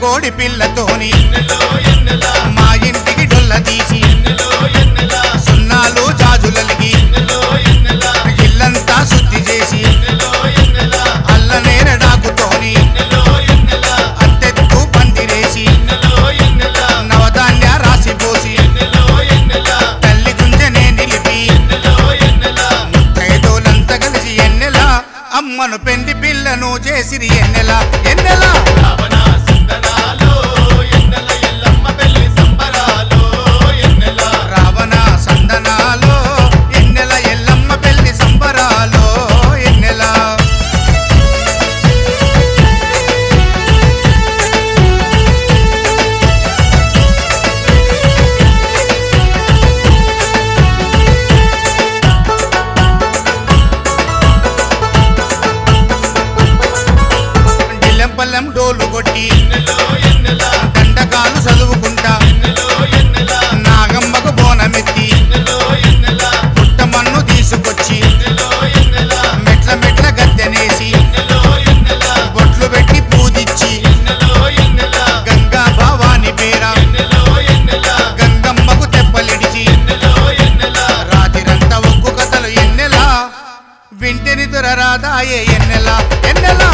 కోడి పిల్లతోని మా ఇంటికి డొల్ల తీసి సున్నాలు జాజులలిగి ఇల్లంతా శుద్ధి చేసి అల్ల నేరడాకుతోని అత్తెత్తు పందిరేసి నవధాన్య రాసి పోసి తల్లి గుంజనే నిలిపి ముత్తైదోలంతా కలిసి ఎన్నెలా అమ్మను పెండి పిల్లను చేసిరి ఎన్నెలా ఎన్నెలా రావణ సందనాలో ఎన్నెల ఎల్లమ్మ పెళ్లి సంబరాలో ఎన్నెలా డిల్లెంపల్లెం డోలు కొట్టి దండకాలు చదువుకుంటా నాగమ్మకు బోనమెత్తి పుట్టమన్ను తీసుకొచ్చి మెట్ల మెట్ల గద్దెనేసి బొట్లు పెట్టి పూజిచ్చి గంగా భావాని పేర గంగమ్మకు తెప్పలిడిచి రాతిరంతా ఒక్కు కథలు ఎన్నెలా వింటెని దొరరాదాయే ఎన్నెలా ఎన్నెలా